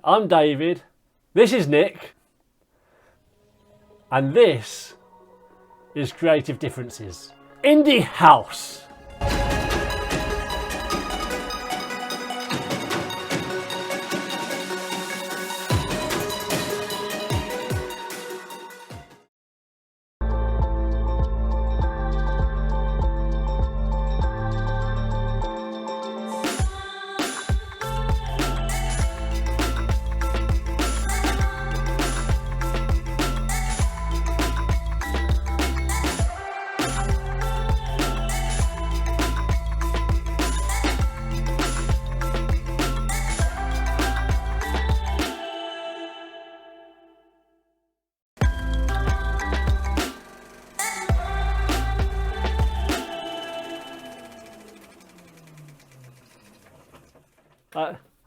I'm David. This is Nick. And this is Creative Differences. Indie House.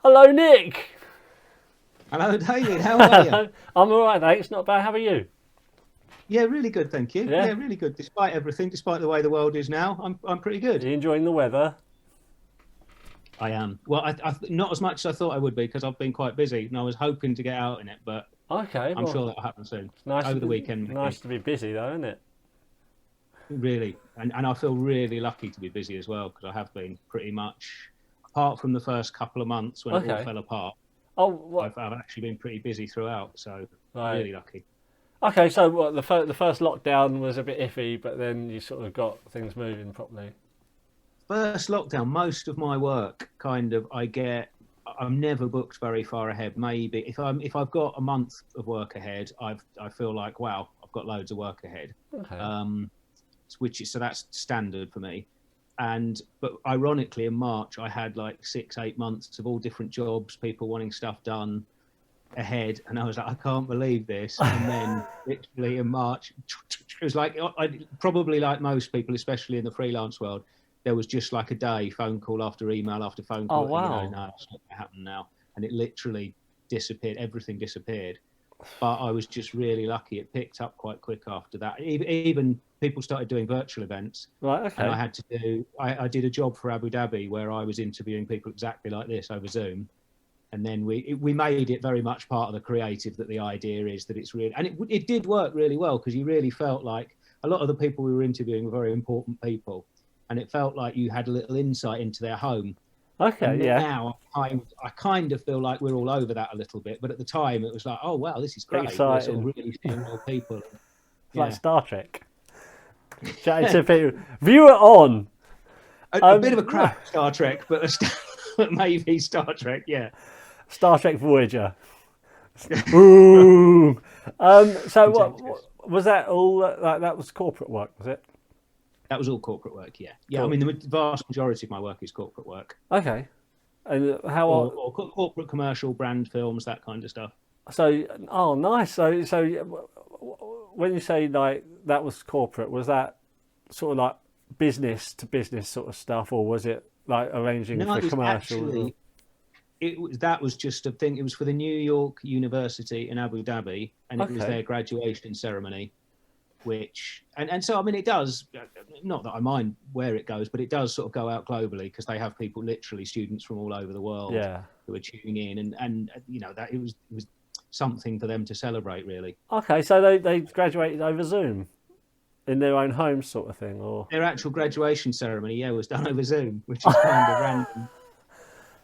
Hello, Nick. Hello, David. How are you? I'm all right, thanks. Not bad. How are you? Yeah, really good, thank you. Yeah? Yeah, really good. Despite everything, despite the way the world is now, I'm pretty good. Are you enjoying the weather? I am. Well, I not as much as I thought I would be because I've been quite busy and I was hoping to get out in it, but Okay. I'm sure that'll happen soon. Nice over the weekend. Maybe. Nice to be busy, though, isn't it? Really, and I feel really lucky to be busy as well because I have been pretty much, apart from the first couple of months when it all fell apart. Oh, what? I've actually been pretty busy throughout, so Right. really lucky. Okay, so what, the first lockdown was a bit iffy, but then you sort of got things moving properly. First lockdown, most of my work I'm never booked very far ahead. Maybe if I've got a month of work ahead, I feel like, wow, I've got loads of work ahead. Okay. So that's standard for me. But ironically, in March, I had like 6-8 months of all different jobs, people wanting stuff done ahead, and I was like, I can't believe this. And then literally in March, it was like, probably like most people, especially in the freelance world, there was just like a day, phone call after email after phone call. Oh, wow. And, no, it's not going to happen now. And it literally disappeared. Everything disappeared. But I was just really lucky. It picked up quite quick after that. Even people started doing virtual events. Right, okay. And I had to I did a job for Abu Dhabi where I was interviewing people exactly like this over Zoom. And then we made it very much part of the creative, that the idea is that it's really, and it did work really well because you really felt like a lot of the people we were interviewing were very important people. And it felt like you had a little insight into their home. Okay, and yeah. Now I kind of feel like we're all over that a little bit, but at the time it was like, oh wow, this is great. Exciting. We're sort of really seeing more people. It's like Star Trek. Chatting to people. Viewer on. A bit of a crap Star Trek, but maybe Star Trek, yeah. Star Trek Voyager. Boom. So what was that all? That was corporate work, was it? That was all corporate work, yeah. Yeah, Cool. I mean, the vast majority of my work is corporate work. Okay. And how? Or corporate, commercial, brand films, that kind of stuff. So, oh, nice. So when you say like that was corporate, was that sort of like business to business sort of stuff, or was it like arranging for commercial? That was just a thing. It was for the New York University in Abu Dhabi, and it was their graduation ceremony. Which and so I mean, it does, not that I mind where it goes, but it does sort of go out globally because they have people, literally students from all over the world, who are tuning in, and you know that it was something for them to celebrate, really. Okay, so they graduated over Zoom in their own home, sort of thing, or their actual graduation ceremony, was done over Zoom, which is kind of random.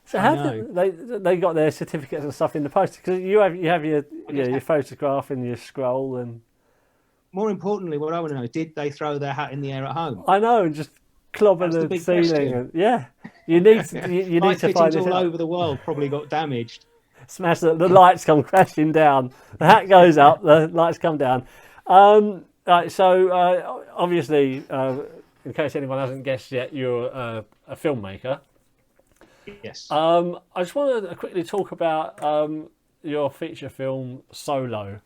So how did they got their certificates and stuff in the post? Because you have your photograph and your scroll and. More importantly, what I want to know, did they throw their hat in the air at home? I know, and just clobber the ceiling. And, you need to find it all over the world probably got damaged. Smash the lights come crashing down. The hat goes up, the lights come down. Right, so obviously, in case anyone hasn't guessed yet, you're a filmmaker. Yes. I just want to quickly talk about your feature film Solo.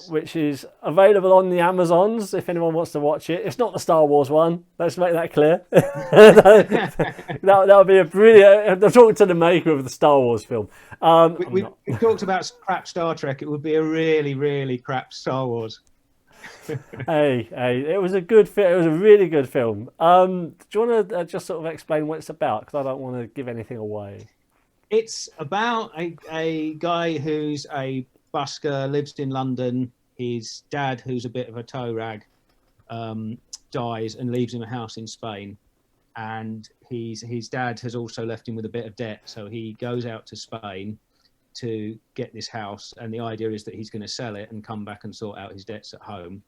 Which is available on the Amazons if anyone wants to watch it. It's not the Star Wars one. Let's make that clear. that would be a brilliant. I'm talking to the maker of the Star Wars film. We talked about crap Star Trek. It would be a really, really crap Star Wars. hey, it was a good film. It was a really good film. Do you want to just sort of explain what it's about? Because I don't want to give anything away. It's about a guy who's a busker, lives in London. His dad, who's a bit of a toe rag, dies and leaves him a house in Spain. And his dad has also left him with a bit of debt. So he goes out to Spain to get this house. And the idea is that he's going to sell it and come back and sort out his debts at home.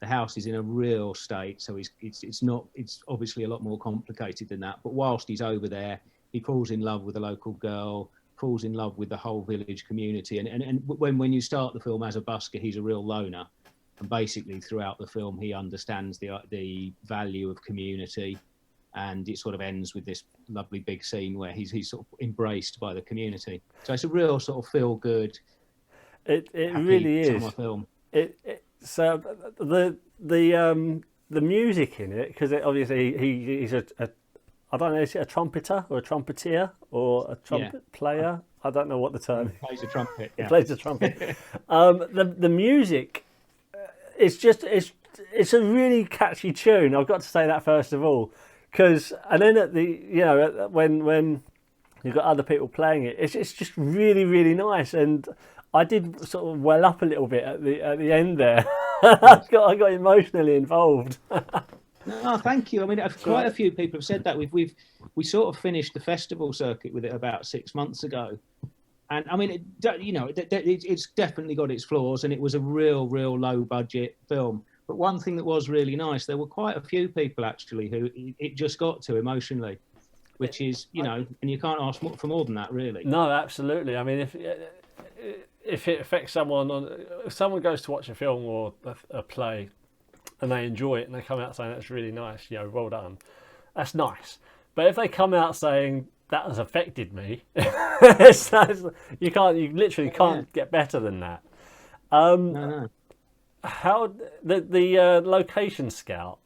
The house is in a real state. So it's obviously a lot more complicated than that. But whilst he's over there, he falls in love with a local girl, falls in love with the whole village community. And when you start the film as a busker, he's a real loner. And basically throughout the film, he understands the value of community. And it sort of ends with this lovely big scene where he's sort of embraced by the community. So it's a real sort of feel good. It really is. Summer film. So the music in it, because obviously he's a I don't know, is it a trumpeter or a trumpeteer or a trumpet player? I don't know what the term is. He plays a trumpet. Yeah. He plays a trumpet. The music, it's a really catchy tune. I've got to say that first of all, and then at the when you've got other people playing it, it's just really, really nice. And I did sort of well up a little bit at the end there. I got emotionally involved. No, thank you. I mean, quite a few people have said that. We sort of finished the festival circuit with it about 6 months ago, and I mean, it's definitely got its flaws, and it was a real low budget film. But one thing that was really nice, there were quite a few people actually who it just got to emotionally, which is and you can't ask for more than that, really. No, absolutely. I mean, if it affects someone, if someone goes to watch a film or a play, and they enjoy it and they come out saying that's really nice, well done, that's nice. But if they come out saying that has affected me, you literally can't get better than that. No. How the location scout,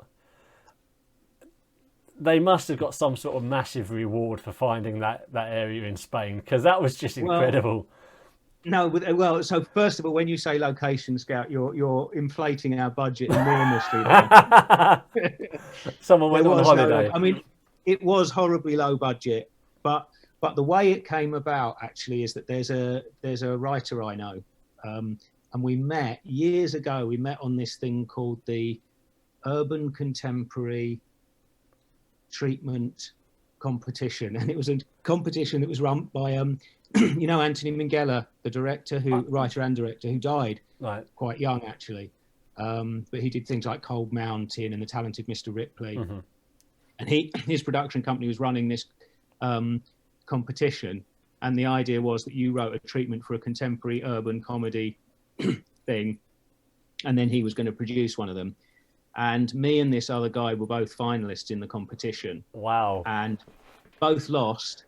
they must have got some sort of massive reward for finding that area in Spain, because that was just incredible. No, so first of all, when you say location scout, you're inflating our budget enormously. Someone went on holiday. I mean, it was horribly low budget, but the way it came about actually is that there's a writer I know, and we met years ago. We met on this thing called the Urban Contemporary Treatment Competition, and it was a competition that was run by Anthony Minghella, the writer and director, who died quite young actually, but he did things like Cold Mountain and The Talented Mr. Ripley, and his production company was running this competition, and the idea was that you wrote a treatment for a contemporary urban comedy thing, and then he was going to produce one of them. And me and this other guy were both finalists in the competition. Wow. And both lost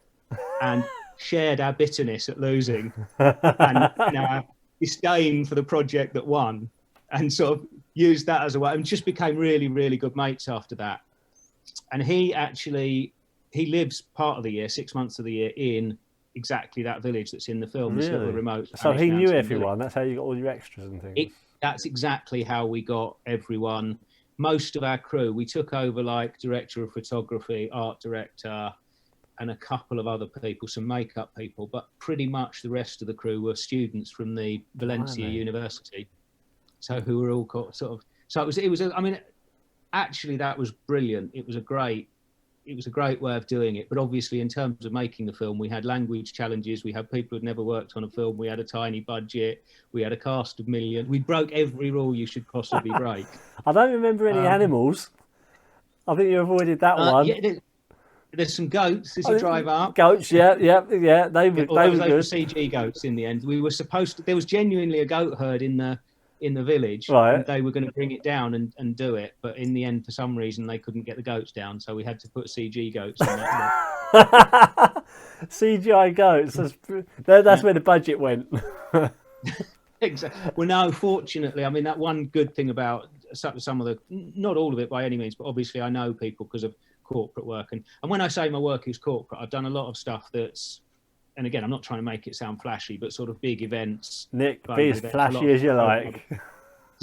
and shared our bitterness at losing and our disdain for the project that won, and sort of used that as a way, and just became really, really good mates after that. And he lives part of the year, 6 months of the year, in exactly that village that's in the film. Really? This little remote. So he knew everyone. Village. That's how you got all your extras and things. That's exactly how we got everyone. Most of our crew, we took over like director of photography, art director, and a couple of other people, some makeup people, but pretty much the rest of the crew were students from the Valencia University. So who were all sort of. So it was. I mean, actually, that was brilliant. It was a great way of doing it. But obviously, in terms of making the film, we had language challenges. We had people who'd never worked on a film. We had a tiny budget. We had a cast of millions. We broke every rule you should possibly break. I don't remember any animals. I think you avoided that one. Yeah, there's some goats as you drive up. Goats, yeah. They were good. CG goats in the end. We were supposed to. There was genuinely a goat herd in the village. Right. And they were going to bring it down and do it, but in the end, for some reason, they couldn't get the goats down, so we had to put CG goats in that. CGI goats. That's where the budget went. Exactly. Well, no, fortunately, I mean, that one good thing about some of the, not all of it by any means, but obviously I know people because of corporate work. And when I say my work is corporate, I've done a lot of stuff that's, and again, I'm not trying to make it sound flashy, but sort of big events. Nick, be as flashy as you like.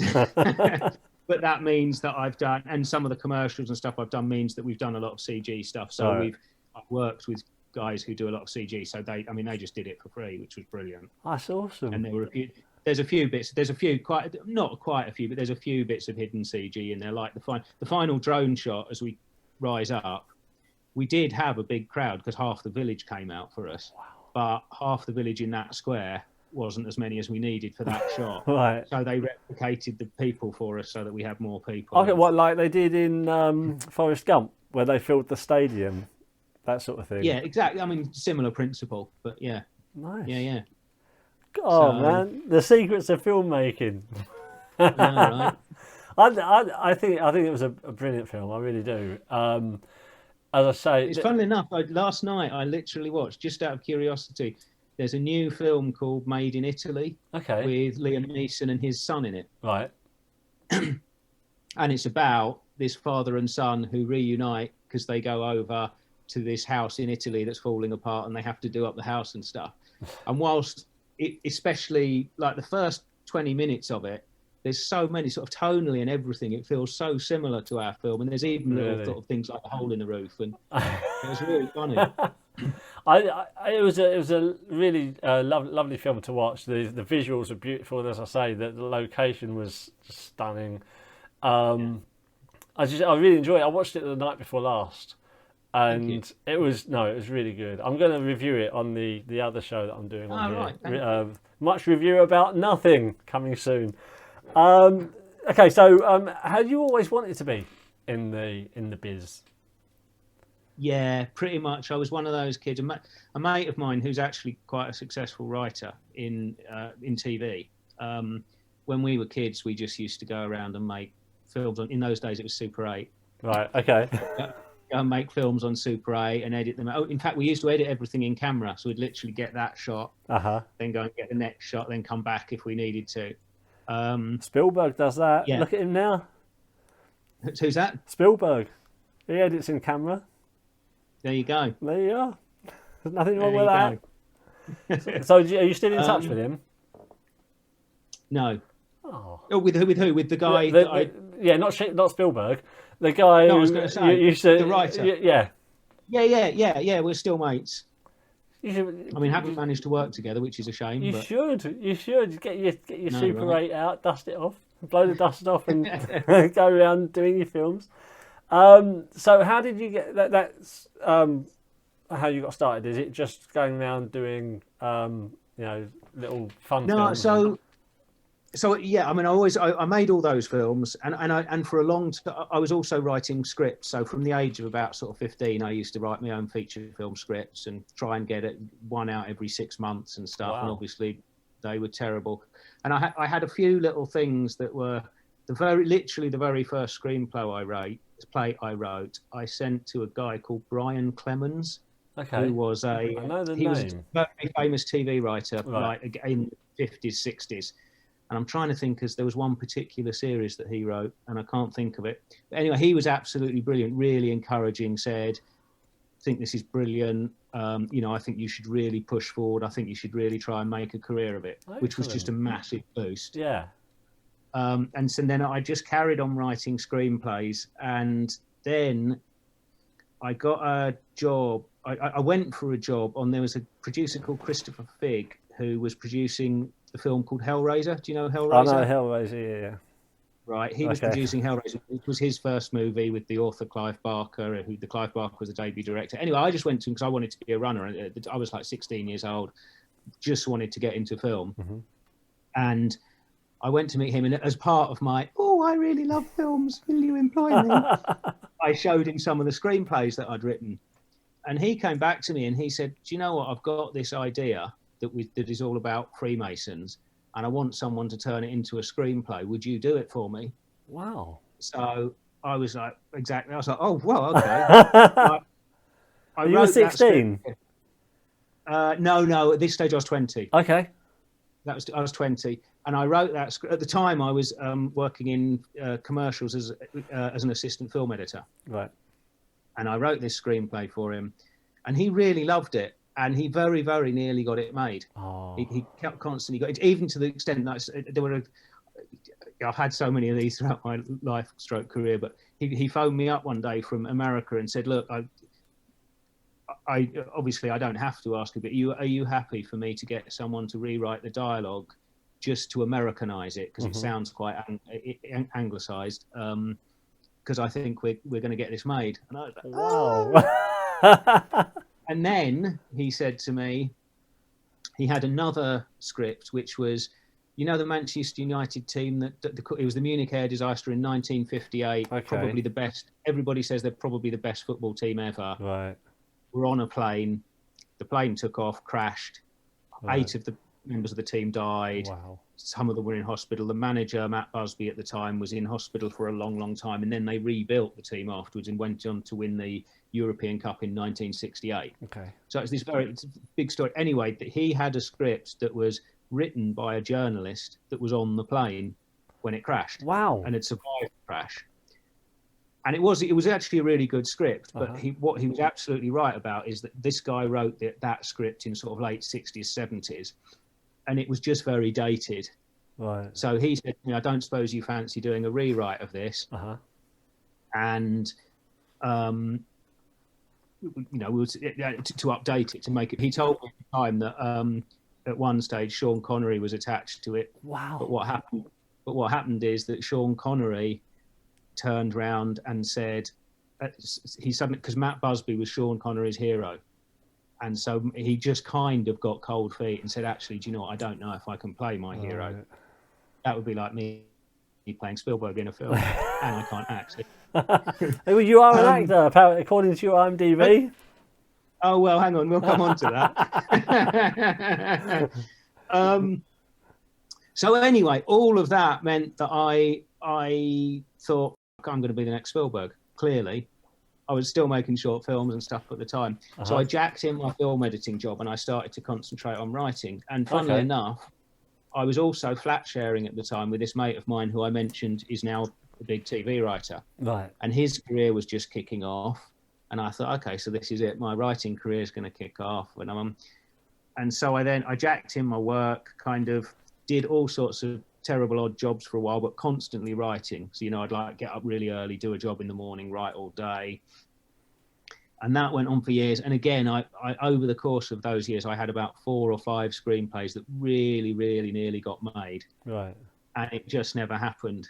But that means that I've done, and some of the commercials and stuff I've done means that we've done a lot of CG stuff. So I've worked with guys who do a lot of CG, so they just did it for free, which was brilliant. That's awesome. And there were there's a few bits, not quite a few, but there's a few bits of hidden CG in there, like the final drone shot as we rise up. We did have a big crowd because half the village came out for us. Wow. But half the village in that square wasn't as many as we needed for that shot. Right. So they replicated the people for us so that we had more people. Okay, what, like they did in Forrest Gump, where they filled the stadium, that sort of thing. Yeah, exactly. I mean, similar principle, but yeah. Nice. Yeah. Oh, man, the secrets of filmmaking. I know, right? I think it was a brilliant film. I really do. As I say, it's funnily enough. Last night I literally watched, just out of curiosity. There's a new film called Made in Italy, okay, with Liam Neeson and his son in it. Right. And it's about this father and son who reunite because they go over to this house in Italy that's falling apart, and they have to do up the house and stuff. And whilst especially like the first 20 minutes of it, there's so many sort of tonally and everything, it feels so similar to our film, and there's even little sort of things like a hole in the roof, and it was really funny. It was a really lovely film to watch. The visuals were beautiful, and as I say, the location was just stunning. I really enjoyed it. I watched it the night before last, and it was really good. I'm going to review it on the other show that I'm doing on here. Right, much review about nothing coming soon. Okay, so had you always wanted to be in the biz? Yeah, pretty much. I was one of those kids. A mate of mine who's actually quite a successful writer in TV. When we were kids, we just used to go around and make films. In those days, it was Super 8. Right. Okay. Go and make films on Super 8 and edit them. Oh, in fact, we used to edit everything in camera, so we'd literally get that shot, then go and get the next shot, then come back if we needed to. Spielberg does that. Yeah. Look at him now. Who's that? Spielberg. He edits in camera. There you go. There you are. There's nothing wrong with that. So are you still in touch with him? No. Oh, with who? With the guy? Yeah, not Spielberg. The guy I was going to say, used to, the writer. Yeah. We're still mates. Haven't managed to work together, which is a shame. You should get your Super 8 out, dust it off, blow the dust off, and go around doing your films. So how did you get that? That's how you got started. Is it just going around doing little fun films? So yeah, I made all those films, and for a long time I was also writing scripts. So from the age of about sort of 15, I used to write my own feature film scripts and try and get one out every 6 months and stuff. Wow. And obviously they were terrible. And I had a few little things that were the very first screenplay I wrote. I sent to a guy called Brian Clemens, who was a very famous TV writer, like in the 50s, 60s. And I'm trying to think, because there was one particular series that he wrote, and I can't think of it. But anyway, he was absolutely brilliant, really encouraging, said, I think this is brilliant. I think you should really push forward. I think you should really try and make a career of it, which was just a massive boost. Yeah. And so then I just carried on writing screenplays. And then I got a job. I went for a job there was a producer called Christopher Figg, who was producing the film called Hellraiser. Do you know Hellraiser? I know Hellraiser, yeah. Right, he was producing Hellraiser. It was his first movie with the author Clive Barker, Clive Barker was a debut director. Anyway, I just went to him because I wanted to be a runner. I was like 16 years old, just wanted to get into film. Mm-hmm. And I went to meet him, and as part of my, I really love films, will you employ me? I showed him some of the screenplays that I'd written. And he came back to me and he said, do you know what, I've got this idea that is all about Freemasons, and I want someone to turn it into a screenplay. Would you do it for me? Wow. So I was like, exactly. I was like, oh, well, okay. You were 16? No. At this stage, I was 20. Okay. I was 20, and I wrote that script. At the time, I was working in commercials as an assistant film editor. Right. And I wrote this screenplay for him, and he really loved it. And he very, very nearly got it made. Oh. He kept constantly got it, even to the extent that I've had so many of these throughout my life, career. But he phoned me up one day from America and said, "Look, I obviously I don't have to ask you, but are you happy for me to get someone to rewrite the dialogue just to Americanize it because it sounds quite anglicized? Because I think we're going to get this made. And I was like, Wow. And then he said to me, he had another script which was, you know, the Manchester United team it was the Munich air disaster in 1958. Okay. Probably the best. Everybody says they're probably the best football team ever. Right. We're on a plane. The plane took off, crashed. Right. 8 of the members of the team died. Wow. Some of them were in hospital. The manager, Matt Busby, at the time was in hospital for a long, long time. And then they rebuilt the team afterwards and went on to win the European Cup in 1968. Okay. So it's a big story. Anyway, he had a script that was written by a journalist that was on the plane when it crashed. Wow. And had survived the crash. And it was actually a really good script, but what he was absolutely right about is that this guy wrote that script in sort of late 60s, 70s, and it was just very dated. Right. So he said, I don't suppose you fancy doing a rewrite of this. And, to update it, to make it. He told me at the time that at one stage Sean Connery was attached to it. Wow. But what happened is that Sean Connery turned round and said he suddenly, because Matt Busby was Sean Connery's hero, and so he just kind of got cold feet and said, actually, do you know what, I don't know if I can play my hero. That would be like me playing Spielberg in a film and I can't act. Well, you are an actor, apparently, according to your IMDb. Oh well, hang on, we'll come on to that. So anyway, all of that meant that I thought, I'm going to be the next Spielberg. Clearly, I was still making short films and stuff at the time. So I jacked in my film editing job and I started to concentrate on writing. And funnily enough, I was also flat sharing at the time with this mate of mine who I mentioned is now a big TV writer. Right. And his career was just kicking off. And I thought, okay, so this is it. My writing career is going to kick off. And so I jacked in my work, kind of did all sorts of terrible odd jobs for a while, but constantly writing. So, I'd like get up really early, do a job in the morning, write all day. And that went on for years. And again, I over the course of those years, I had about 4 or 5 screenplays that really, really nearly got made. Right. And it just never happened.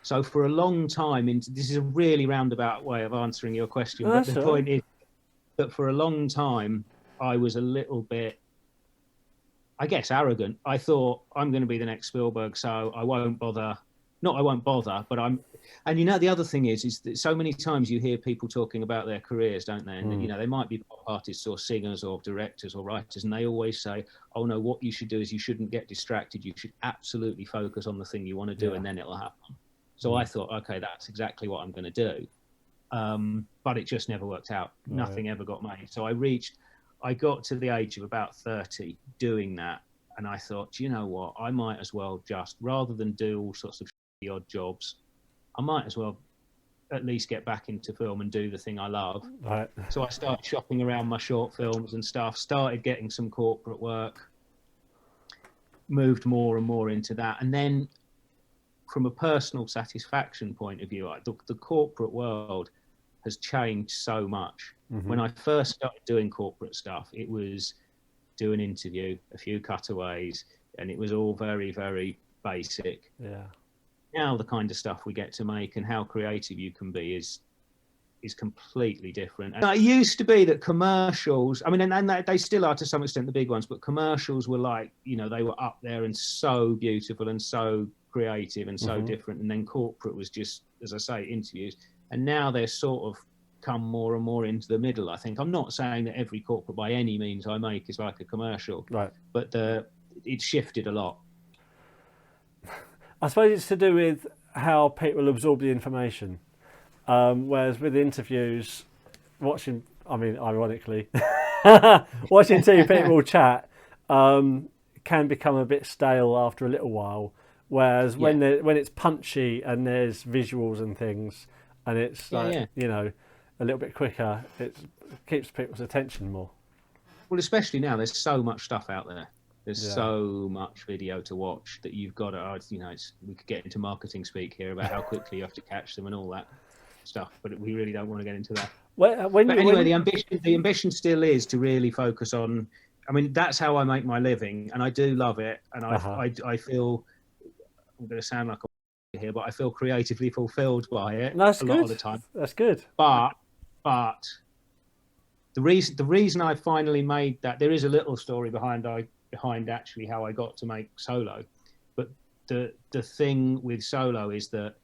So for a long time, this is a really roundabout way of answering your question, but the point is that for a long time, I was a little bit, I guess, arrogant. I thought, I'm going to be the next Spielberg, so I won't bother. Not I won't bother, but I'm... And, the other thing is that so many times you hear people talking about their careers, don't they? And, they might be pop artists or singers or directors or writers, and they always say, oh, no, what you should do is you shouldn't get distracted. You should absolutely focus on the thing you want to do, and then it'll happen. So I thought, okay, that's exactly what I'm going to do. But it just never worked out. Right. Nothing ever got made. So I got to the age of about 30 doing that. And I thought, you know what, I might as well just, rather than do all sorts of odd jobs, I might as well at least get back into film and do the thing I love. Right. So I started shopping around my short films and stuff, started getting some corporate work, moved more and more into that. And then from a personal satisfaction point of view, the corporate world has changed so much. When I first started doing corporate stuff, it was do an interview, a few cutaways, and it was all very, very basic. Yeah. Now the kind of stuff we get to make and how creative you can be is completely different. And it used to be that commercials, I mean, and they still are to some extent the big ones, but commercials were like, they were up there and so beautiful and so creative and so different. And then corporate was just, as I say, interviews. And now they're sort of come more and more into the middle, I think. I'm not saying that every corporate by any means I make is like a commercial, right? But it's shifted a lot. I suppose it's to do with how people absorb the information. Whereas with interviews, ironically, watching two people chat can become a bit stale after a little while. Whereas when it's punchy and there's visuals and things, and it's a little bit quicker, it keeps people's attention more. Well, especially now, there's so much stuff out there. There's so much video to watch that you've got to, we could get into marketing speak here about how quickly you have to catch them and all that stuff, but we really don't want to get into that. But anyway, the ambition still is to really focus on. I mean, that's how I make my living, and I do love it. And I feel, I'm going to sound like a here, but I feel creatively fulfilled by it That's a good. lot of the time. That's good. But the reason I finally made that, there is a little story behind actually how I got to make Solo. But the thing with Solo is that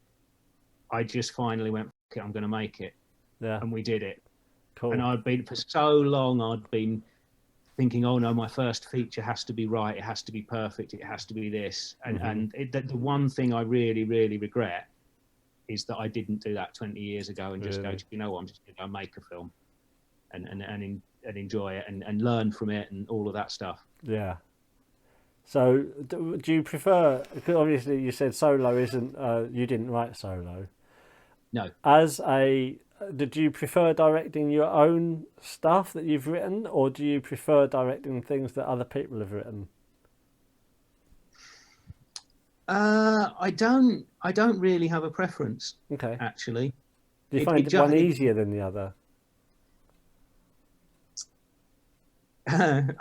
I just finally went, "Fuck it, I'm going to make it." Yeah. And we did it. Cool. And I'd been, for so long, I'd been thinking, oh no, my first feature has to be right. It has to be perfect. It has to be this. And the one thing I really, really regret is that I didn't do that 20 years ago and just go, you know what, I'm just going to go make a film and enjoy it and learn from it and all of that stuff. Yeah. So do you prefer, because obviously you said Solo isn't, you didn't write Solo. No. Did you prefer directing your own stuff that you've written, or do you prefer directing things that other people have written? I don't really have a preference. Okay. Actually. Do you find one easier than the other?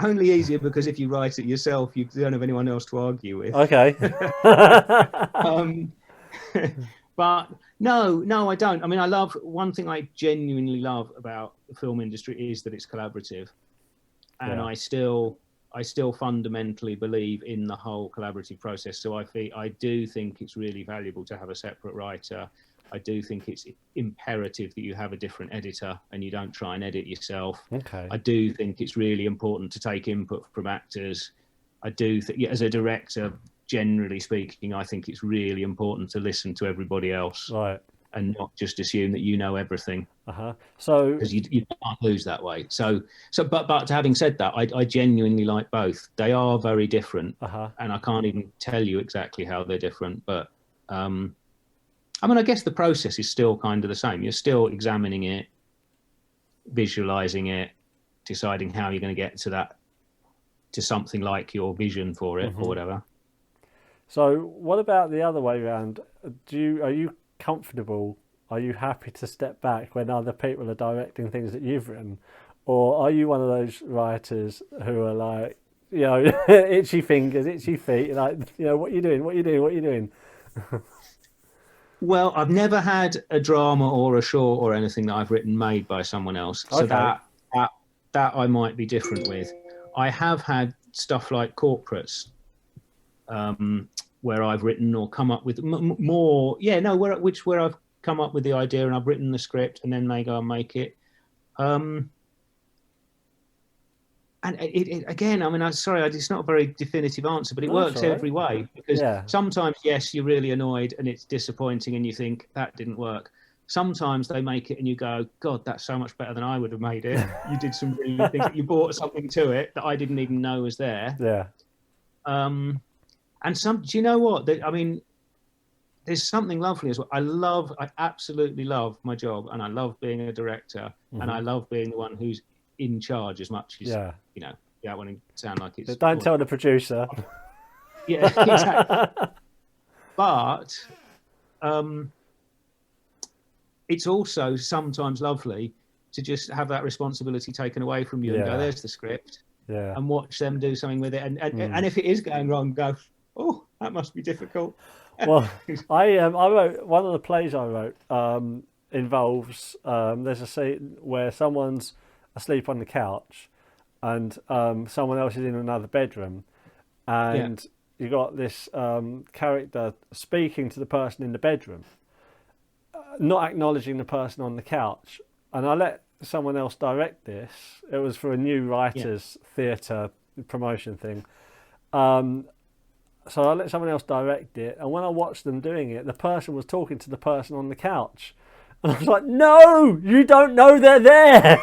Only easier because if you write it yourself, you don't have anyone else to argue with. Okay. But no, I don't. I mean, one thing I genuinely love about the film industry is that it's collaborative. And I still fundamentally believe in the whole collaborative process. So I do think it's really valuable to have a separate writer. I do think it's imperative that you have a different editor and you don't try and edit yourself. Okay. I do think it's really important to take input from actors. I do think, as a director, generally speaking, I think it's really important to listen to everybody else, right, and not just assume that you know everything. So because you can't lose that way. But having said that, I genuinely like both. They are very different, and I can't even tell you exactly how they're different. But I mean, I guess the process is still kind of the same. You're still examining it, visualizing it, deciding how you're going to get to something like your vision for it or whatever. So what about the other way around? Are you comfortable? Are you happy to step back when other people are directing things that you've written? Or are you one of those writers who are like, you know, itchy fingers, itchy feet, like, you know, what are you doing? Well, I've never had a drama or a short or anything that I've written made by someone else. So that I might be different with. I have had stuff like corporates, where I've written or come up with where I've come up with the idea and I've written the script and then they go and make it. And again, I mean, I'm sorry, it's not a very definitive answer, but it works every way, because sometimes, yes, you're really annoyed and it's disappointing and you think that didn't work. Sometimes they make it and you go, God, that's so much better than I would have made it. You did some really things, you brought something to it that I didn't even know was there. Yeah. And do you know what? I mean, there's something lovely as well. I absolutely love my job, and I love being a director, and I love being the one who's in charge as much as, you know, I want to sound like it's... Don't tell the producer. Yeah, exactly. But it's also sometimes lovely to just have that responsibility taken away from you and go, there's the script, and watch them do something with it. And if it is going wrong, go, oh, that must be difficult. Well, I wrote, one of the plays I wrote involves, there's a scene where someone's asleep on the couch and someone else is in another bedroom, and you got this character speaking to the person in the bedroom, not acknowledging the person on the couch. And I let someone else direct this. It was for a new writers theatre promotion thing. So I let someone else direct it, and when I watched them doing it, the person was talking to the person on the couch. And I was like, no, you don't know they're there.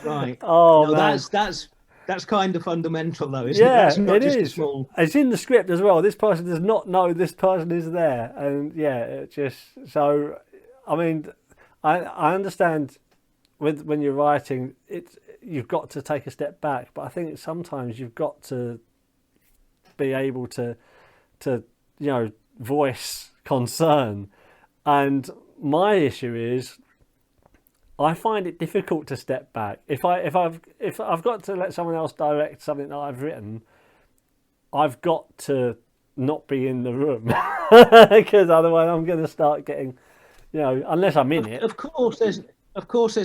Right. Oh, no, man. That's kind of fundamental, though, isn't it? Yeah, That's not it just is. A small... It's in the script as well. This person does not know this person is there. And it just... So, I mean, I understand when you're writing, you've got to take a step back. But I think sometimes you've got to be able to voice concern. And my issue is I find it difficult to step back. If I've got to let someone else direct something that I've written, I've got to not be in the room because otherwise I'm going to start getting, unless I'm in it. Of course, there's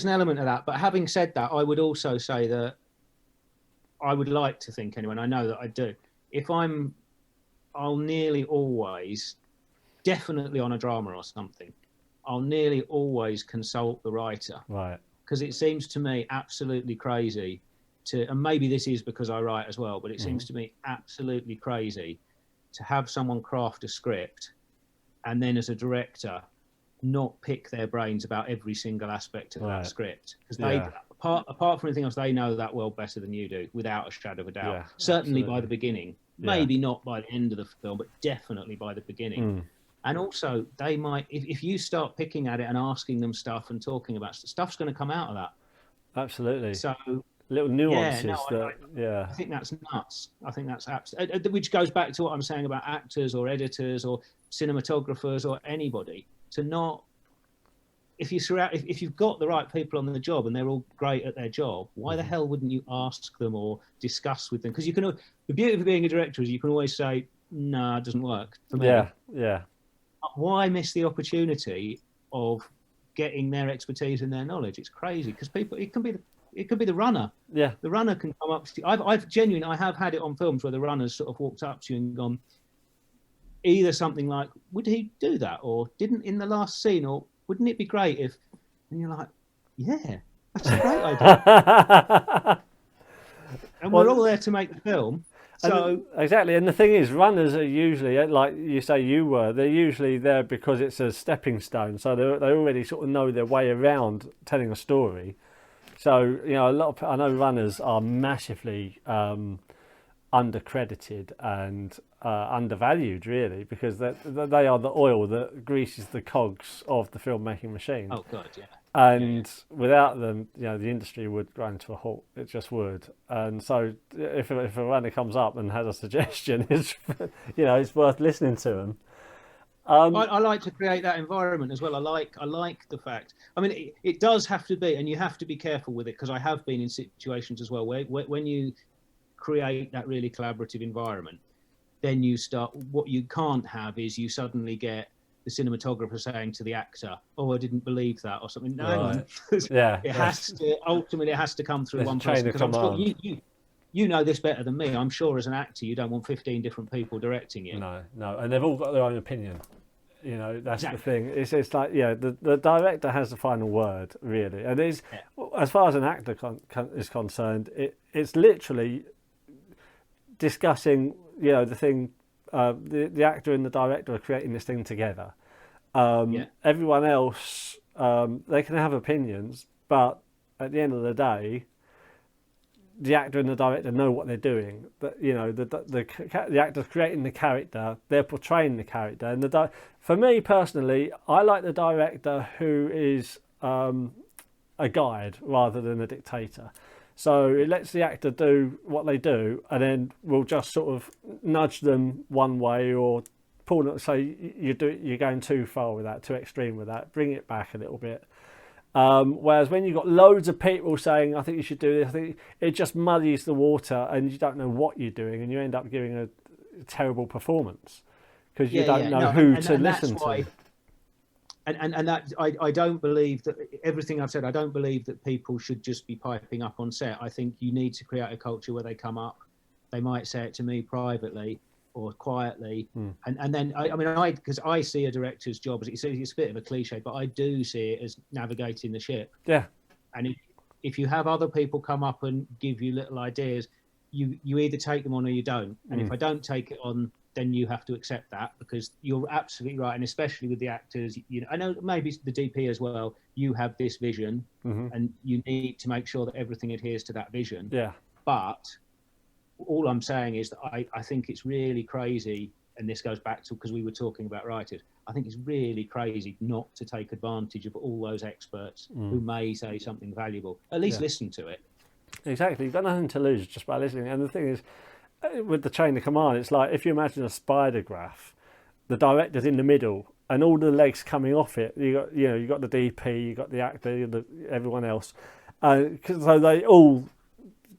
an element of that. But having said that, I would also say that I would like to think anyway, and I know that I do. I'll nearly always, definitely on a drama or something, I'll nearly always consult the writer. Right. Because it seems to me absolutely crazy and maybe this is because I write as well, but it seems to me absolutely crazy to have someone craft a script and then as a director not pick their brains about every single aspect of that script. Because apart from anything else, they know that world better than you do, without a shadow of a doubt. Yeah, certainly by the beginning. Maybe not by the end of the film, but definitely by the beginning. And also, they might, if you start picking at it and asking them stuff and talking about stuff's going to come out of that. Absolutely. So little nuances. I think that's nuts. I think that's absolutely, which goes back to what I'm saying about actors or editors or cinematographers or anybody to not. If you've got the right people on the job and they're all great at their job, why the hell wouldn't you ask them or discuss with them? Because the beauty of being a director is you can always say, no, it doesn't work for me. Yeah. Why miss the opportunity of getting their expertise and their knowledge? It's crazy because it can be the runner. Yeah. The runner can come up to you. I have had it on films where the runner's sort of walked up to you and gone, either something like, would he do that? Or didn't in the last scene? Or wouldn't it be great if, and you're like, yeah, that's a great idea. And we're all there to make the film. So exactly, and the thing is, runners are usually, like you say they're usually there because it's a stepping stone. So they already sort of know their way around telling a story. So I know runners are massively undercredited and undervalued, really, because they are the oil that greases the cogs of the filmmaking machine. Oh God, yeah. And without them, the industry would grind to a halt. It just would. And so, if a runner comes up and has a suggestion, it's worth listening to them. I like to create that environment as well. I like the fact. I mean, it does have to be, and you have to be careful with it because I have been in situations as well where when you create that really collaborative environment, then you start. What you can't have is you suddenly get the cinematographer saying to the actor, "Oh, I didn't believe that," or something. No, yeah, it has to come through one person. Because I'm sure you know this better than me. I'm sure as an actor, you don't want 15 different people directing you. No, and they've all got their own opinion. That's exactly the thing. It's like the director has the final word, really, and as far as an actor is concerned, it's literally discussing the thing. The actor and the director are creating this thing together. Everyone else, they can have opinions, but at the end of the day, the actor and the director know what they're doing. The actor's creating the character, they're portraying the character. And for me personally, I like the director who is a guide rather than a dictator. So it lets the actor do what they do, and then we'll just sort of nudge them one way or pull them. Say you're going too far with that, too extreme with that. Bring it back a little bit. Whereas when you've got loads of people saying, "I think you should do this," I think it just muddies the water, and you don't know what you're doing, and you end up giving a terrible performance because you don't know who to listen to. And that I don't believe that everything I've said. I don't believe that people should just be piping up on set. I think you need to create a culture where they come up. They might say it to me privately or quietly, and then because I see a director's job as it's a bit of a cliche, but I do see it as navigating the ship. Yeah. And if you have other people come up and give you little ideas, you either take them on or you don't. And if I don't take it on, then you have to accept that because you're absolutely right. And especially with the actors, I know maybe it's the DP as well, you have this vision and you need to make sure that everything adheres to that vision. Yeah. But all I'm saying is that I think it's really crazy. And this goes back to, because we were talking about writers, I think it's really crazy not to take advantage of all those experts who may say something valuable. At least listen to it. Exactly. You've got nothing to lose just by listening. And the thing is, with the chain of command, it's like if you imagine a spider graph, the director's in the middle and all the legs coming off it. You got the DP, you got the actor, everyone else, so they all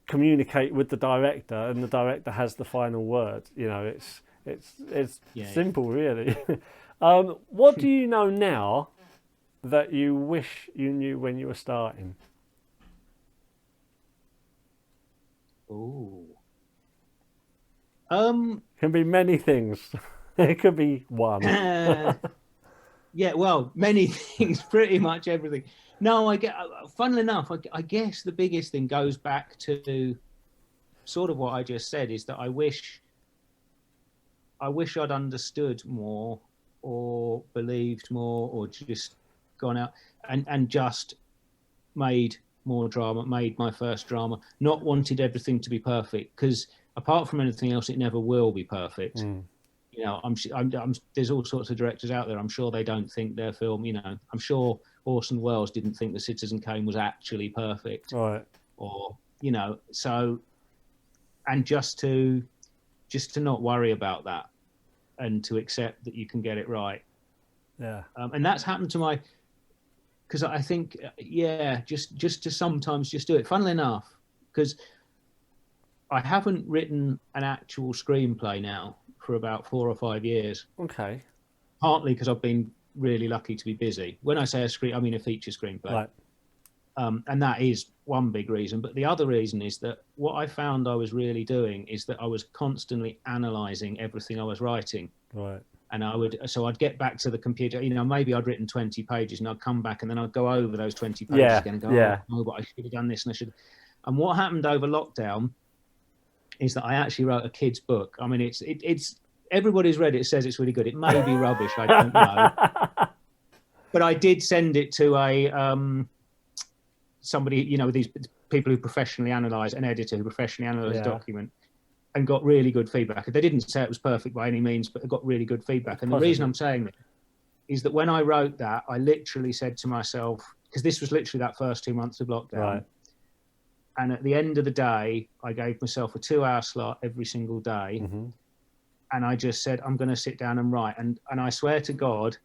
communicate with the director, and the director has the final word. It's simple, really. What do you know now that you wish you knew when you were starting? Ooh. Can be many things. It could be one. Yeah, well, many things, pretty much everything. No, funnily enough, I guess the biggest thing goes back to sort of what I just said, is that I wish I'd understood more, or believed more, or just gone out and just made more drama, made my first drama, not wanted everything to be perfect, because apart from anything else, it never will be perfect. There's all sorts of directors out there. I'm sure they don't think their film, I'm sure Orson Welles didn't think The Citizen Kane was actually perfect. Right. Or, so, and just to not worry about that, and to accept that you can get it right. Yeah. And that's happened to because I think, just to sometimes just do it. Funnily enough, because I haven't written an actual screenplay now for about 4 or 5 years. Okay. Partly because I've been really lucky to be busy. When I say I mean a feature screenplay. Right. And that is one big reason. But the other reason is that what I found I was really doing is that I was constantly analysing everything I was writing. Right. And I'd get back to the computer, maybe I'd written 20 pages, and I'd come back and then I'd go over those 20 pages again and go, oh, no, but I should have done this and I should. And what happened over lockdown is that I actually wrote a kid's book. I mean, it's everybody's read it, says it's really good. It may be rubbish, I don't know. But I did send it to somebody, these people who professionally analyse, an editor who professionally analyse a document, and got really good feedback. They didn't say it was perfect by any means, but it got really good feedback. And the reason I'm saying that is that when I wrote that, I literally said to myself, because this was literally that first 2 months of lockdown. Right. And at the end of the day, I gave myself a 2-hour slot every single day. Mm-hmm. And I just said, I'm going to sit down and write. And I swear to God,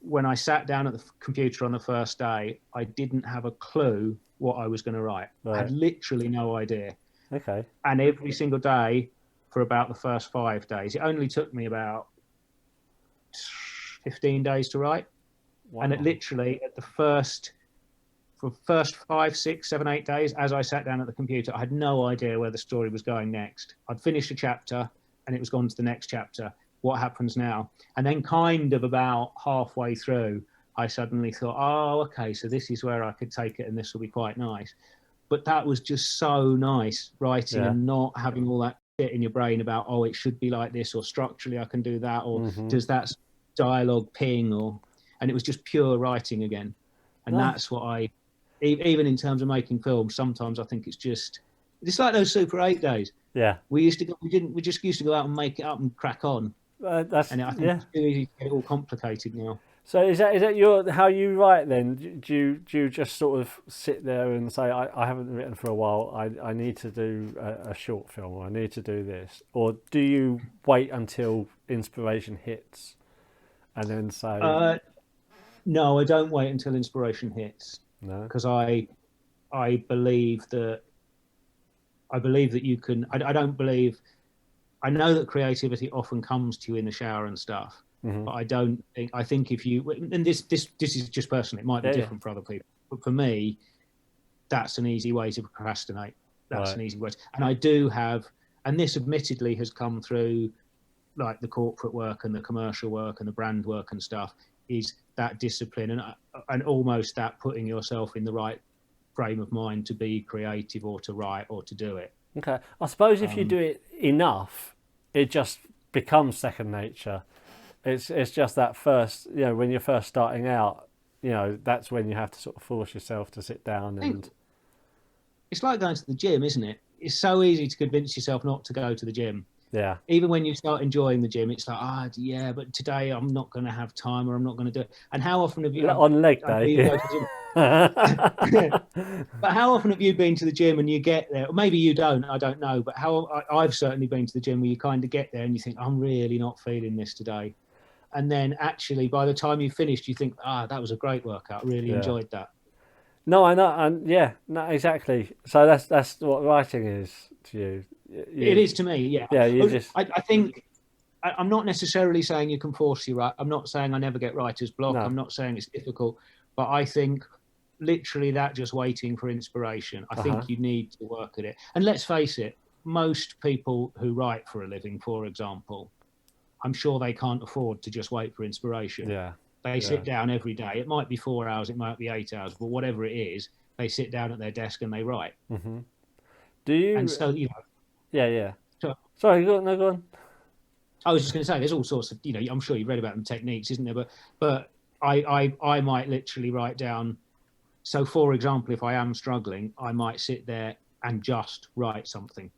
when I sat down at the computer on the first day, I didn't have a clue what I was going to write. Right. I had literally no idea. Okay. And every single day for about the first 5 days, it only took me about 15 days to write. Wow. And it literally, at the first 5, 6, 7, 8 days, as I sat down at the computer, I had no idea where the story was going next. I'd finished a chapter and it was gone to the next chapter. What happens now? And then kind of about halfway through, I suddenly thought, oh, okay, so this is where I could take it and this will be quite nice. But that was just so nice, writing and not having all that shit in your brain about, oh, it should be like this, or structurally I can do that, or does that dialogue ping, and it was just pure writing again. And that's what even in terms of making films, sometimes I think it's like those Super 8 days. Yeah. We just used to go out and make it up and crack on. And I think it's too easy to get it all complicated now. So is that how you write then? Do you just sort of sit there and say, I haven't written for a while, I need to do a short film, or I need to do this? Or do you wait until inspiration hits and then say... No, I don't wait until inspiration hits. No. Because I believe that you can... I know that creativity often comes to you in the shower and stuff. But I think if you, and this is just personal, it might be different for other people, but for me, that's an easy way to procrastinate. That's an easy way. And I do have, and this admittedly has come through like the corporate work and the commercial work and the brand work and stuff, is that discipline and almost that putting yourself in the right frame of mind to be creative or to write or to do it. Okay. I suppose if you do it enough, it just becomes second nature. It's just that first, when you're first starting out, that's when you have to sort of force yourself to sit down and... It's like going to the gym, isn't it? It's so easy to convince yourself not to go to the gym. Yeah. Even when you start enjoing the gym, it's like, but today I'm not going to have time, or I'm not going to do it. And how often have you... On leg day. But how often have you been to the gym and you get there? Or maybe you don't, I don't know. But I've certainly been to the gym where you kind of get there and you think, I'm really not feeling this today. and then actually by the time you finished, you think, that was a great workout. I really enjoyed that. No, I know, and no, exactly. So that's what writing is to you. It is to me, yeah. Yeah, you just. I think I'm not necessarily saying you can force your write. I'm not saying I never get writer's block. No. I'm not saying it's difficult, but I think literally that just waiting for inspiration. I think you need to work at it. And let's face it, most people who write for a living, for example, I'm sure they can't afford to just wait for inspiration. Yeah. They sit down every day. It might be 4 hours, it might be 8 hours, but whatever it is, they sit down at their desk and they write. Mm-hmm. Do you? And so, you know. Yeah. So, sorry, go on. I was just going to say, there's all sorts of, I'm sure you've read about them techniques, isn't there? But I might literally write down. So, for example, if I am struggling, I might sit there and just write something.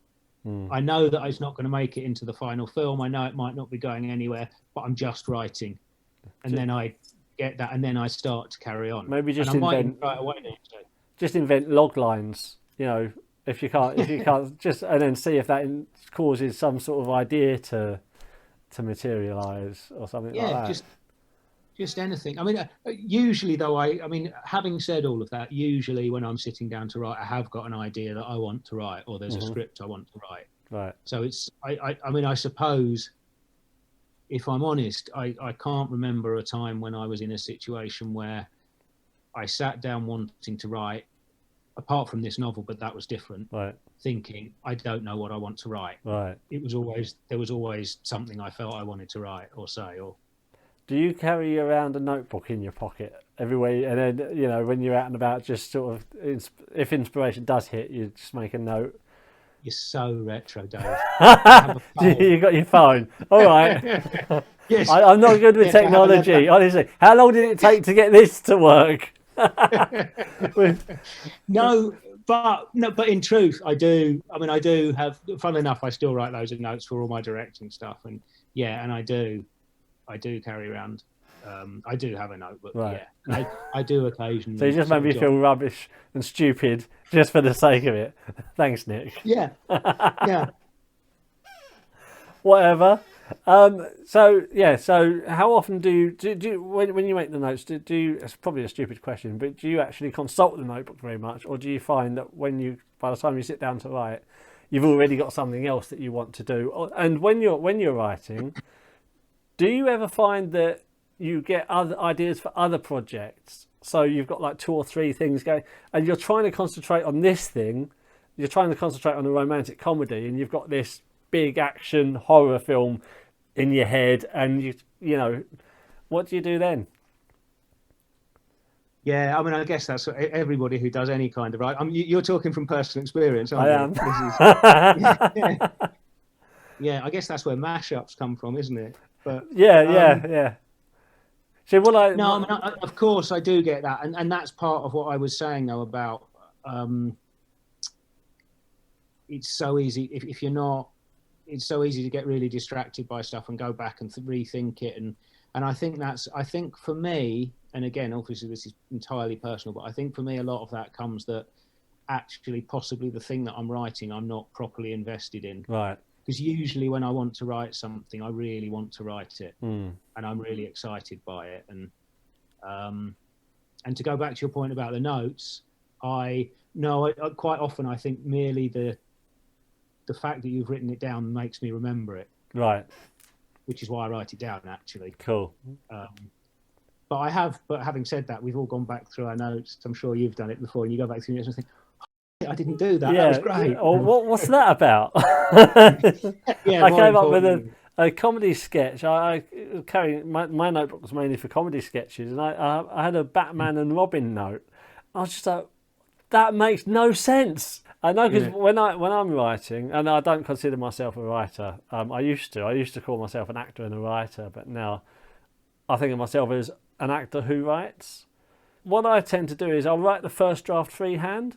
I know that it's not going to make it into the final film. I know it might not be going anywhere, but I'm just writing. And then I get that, and then I start to carry on. Maybe just invent log lines. If you can't just, and then see if that causes some sort of idea to materialize or something like that. Just anything. I mean, usually though, I mean, having said all of that, usually when I'm sitting down to write, I have got an idea that I want to write, or there's a script I want to write. Right. So it's, I mean, I suppose, if I'm honest, I can't remember a time when I was in a situation where I sat down wanting to write, apart from this novel, but that was different. Right. Thinking, I don't know what I want to write. Right. There was always something I felt I wanted to write or say. Or do you carry around a notebook in your pocket everywhere? And then, when you're out and about, just sort of, if inspiration does hit, you just make a note. You're so retro, Dave. You got your phone. All right. Yes. I'm not good with technology. Honestly, how long did it take to get this to work? But in truth, I do. I mean, I do have. Funnily enough, I still write loads of notes for all my directing stuff, and I do carry around. I do have a notebook. Right. Yeah, I do occasionally. So you just made me feel rubbish and stupid just for the sake of it. Thanks, Nick. Yeah. Whatever. So how often do you when you make the notes, do you, it's probably a stupid question, but do you actually consult the notebook very much, or do you find that by the time you sit down to write, you've already got something else that you want to do? And when you're writing, do you ever find that you get other ideas for other projects? So you've got like 2 or 3 things going, and you're trying to concentrate on this thing, you're trying to concentrate on a romantic comedy, and you've got this big action horror film in your head, and you what do you do then? Yeah, I mean, I guess that's everybody who does any kind of writing. I mean, you're talking from personal experience, aren't you? I am. Yeah, I guess that's where mashups come from, isn't it? But yeah. So of course I do get that, and that's part of what I was saying though about it's so easy if you're not. It's so easy to get really distracted by stuff and go back and rethink it, and I think for me, and again, obviously this is entirely personal, but I think for me a lot of that comes that actually possibly the thing that I'm writing I'm not properly invested in. Right. Because usually when I want to write something, I really want to write it, and I'm really excited by it. And to go back to your point about the notes, I quite often I think merely the fact that you've written it down makes me remember it. Right. Which is why I write it down, actually. Cool. But having said that, we've all gone back through our notes. I'm sure you've done it before, and you go back through your notes and think, I didn't do that. Yeah. That was great. Or what's that about? Yeah, I came up with a comedy sketch. I carry my notebook was mainly for comedy sketches, and I had a Batman and Robin note. I was just like, that makes no sense. I know, because when I'm writing, and I don't consider myself a writer, I used to call myself an actor and a writer, but now I think of myself as an actor who writes. What I tend to do is I'll write the first draft freehand,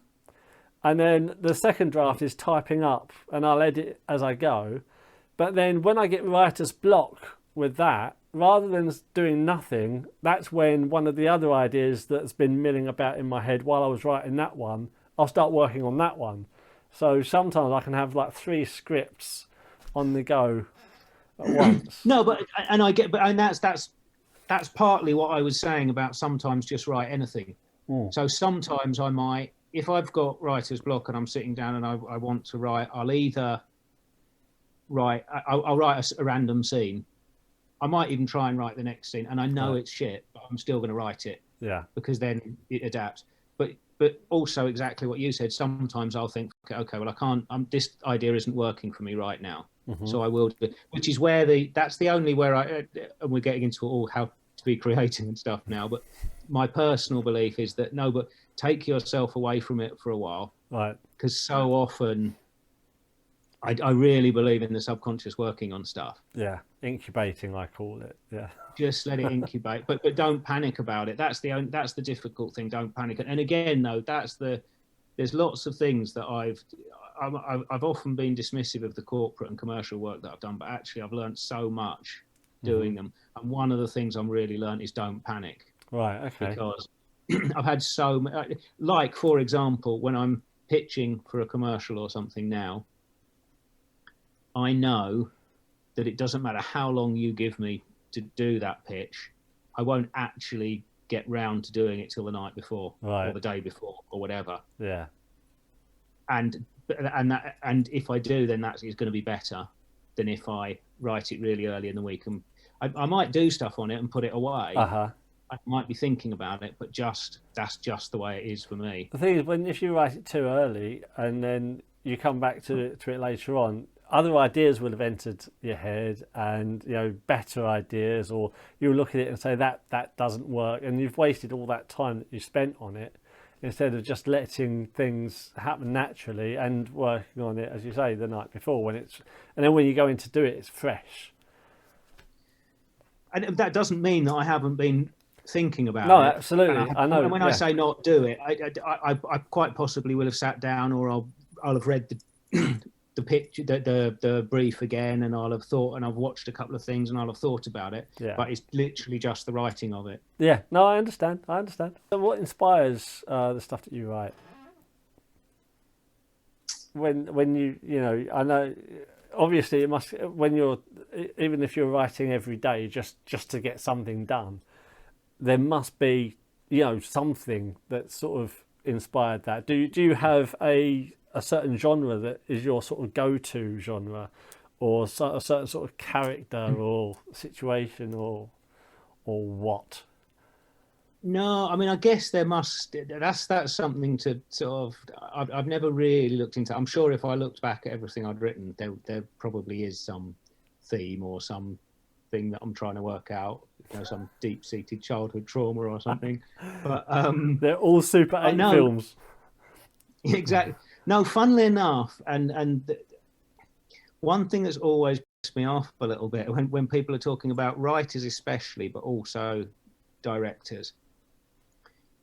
and then the second draft is typing up, and I'll edit as I go. But then when I get writer's block with that, rather than doing nothing, that's when one of the other ideas that's been milling about in my head while I was writing that one, I'll start working on that one. So sometimes I can have like 3 scripts on the go at once. No, but that's partly what I was saying about sometimes just write anything. So sometimes I might, if I've got writer's block and I'm sitting down and I want to write, I'll either write, I'll write a random scene. I might even try and write the next scene, and I know it's shit, but I'm still going to write it. Yeah. Because then it adapts. But also exactly what you said. Sometimes I'll think, okay, well I can't. This idea isn't working for me right now, so I will do it. Which is where that's the only where and we're getting into all how to be creative and stuff now. But my personal belief is that no, but take yourself away from it for a while, right? Because so often, I really believe in the subconscious working on stuff. Yeah, incubating, I call it. Yeah. Just let it incubate, but don't panic about it. That's the difficult thing. Don't panic. And again, though, there's lots of things that I've often been dismissive of the corporate and commercial work that I've done, but actually I've learned so much doing them. And one of the things I'm really learned is don't panic. Right. Okay. Because I've had so much, like for example, when I'm pitching for a commercial or something now, I know that it doesn't matter how long you give me to do that pitch, I won't actually get round to doing it till the night before or the day before or whatever. Yeah. And if I do, then that is going to be better than if I write it really early in the week. And I might do stuff on it and put it away. I might be thinking about it, but that's just the way it is for me. The thing is, if you write it too early and then you come back to it later on, other ideas will have entered your head, and better ideas, or you'll look at it and say that doesn't work, and you've wasted all that time that you spent on it instead of just letting things happen naturally and working on it, as you say, the night before and then when you go in to do it, it's fresh. And that doesn't mean that I haven't been thinking about it. No, absolutely. I know. And when I say not do it, I quite possibly will have sat down, or I'll have read the picture, the brief again, and I'll have thought, and I've watched a couple of things, and I'll have thought about it. Yeah. But it's literally just the writing of it. Yeah. No, I understand. So what inspires the stuff that you write? When you I know, obviously it must, when you're, even if you're writing every day just to get something done, there must be something that sort of inspired that. Do you have a certain genre that is your sort of go-to genre, or a certain sort of character or situation, or what? No, I mean, I guess there must. That's something to sort of. I've never really looked into. I'm sure if I looked back at everything I'd written, there probably is some theme or some thing that I'm trying to work out. Some deep-seated childhood trauma or something. But they're all Super 8 films. Exactly. No, funnily enough, and one thing that's always pissed me off a little bit when people are talking about writers especially, but also directors,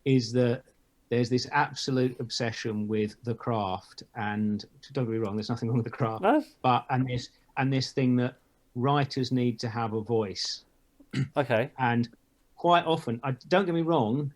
is that there's this absolute obsession with the craft. And don't get me wrong, there's nothing wrong with the craft, but and this thing that writers need to have a voice. Okay. And quite often, don't get me wrong,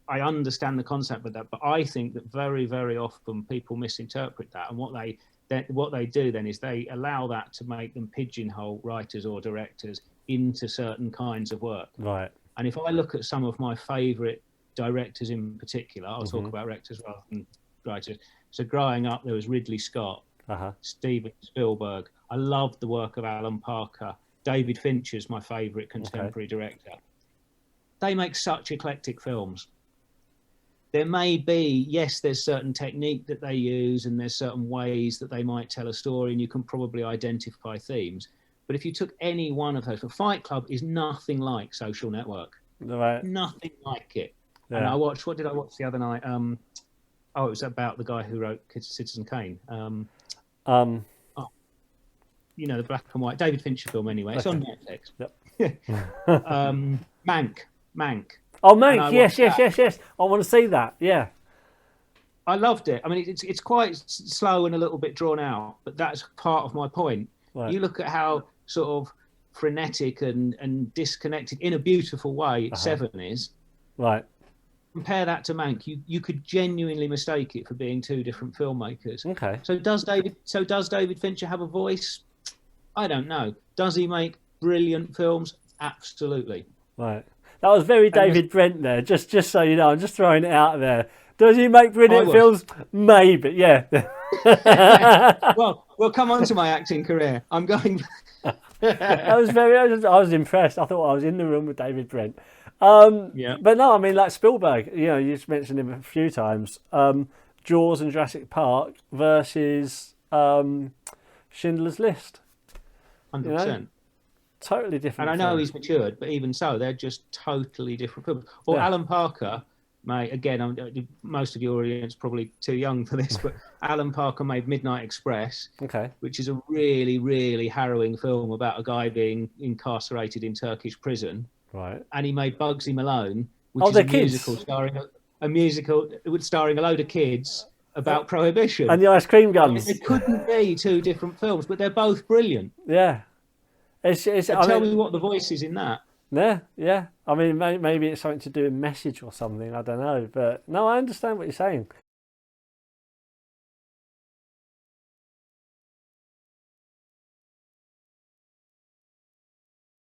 I understand the concept of that, but I think that very, very often people misinterpret that, and what they do then is they allow that to make them pigeonhole writers or directors into certain kinds of work. Right. And if I look at some of my favourite directors in particular, I'll talk about directors rather than writers. So growing up, there was Ridley Scott, Steven Spielberg. I loved the work of Alan Parker. David Fincher's my favourite contemporary director. They make such eclectic films. There may be, yes, there's certain technique that they use, and there's certain ways that they might tell a story, and you can probably identify themes. But if you took any one of those, Fight Club is nothing like Social Network. Right. Nothing like it. Yeah. And what did I watch the other night? It was about the guy who wrote Citizen Kane. The black and white David Fincher film anyway. It's on Netflix. Yep. Mank. Oh, Mank, yes. I want to see that, yeah. I loved it. I mean, it's quite slow and a little bit drawn out, but that's part of my point. Right. You look at how sort of frenetic and disconnected, in a beautiful way, Seven is. Right. Compare that to Mank. You could genuinely mistake it for being two different filmmakers. Okay. So does David Fincher have a voice? I don't know. Does he make brilliant films? Absolutely. Right. That was very David Brent there. Just so you know, I'm just throwing it out there. Does he make brilliant films? Maybe. Yeah. Well, we'll come on to my acting career. I'm going. I was impressed. I thought I was in the room with David Brent. Yeah. But no, I mean, like Spielberg, you know, you just mentioned him a few times. Jaws and Jurassic Park versus Schindler's List. 100%. You know? Totally different. And I know he's matured, but even so, they're just totally different films. Or Alan Parker, mate, again, most of your audience probably too young for this, but Alan Parker made Midnight Express, which is a really, really harrowing film about a guy being incarcerated in Turkish prison. Right. And he made Bugsy Malone, which is a musical starring a load of kids about prohibition. And the ice cream guns. It couldn't be two different films, but they're both brilliant. Yeah. Tell me what the voice is in that. Yeah. I mean, maybe it's something to do with message or something. I don't know. But no, I understand what you're saying.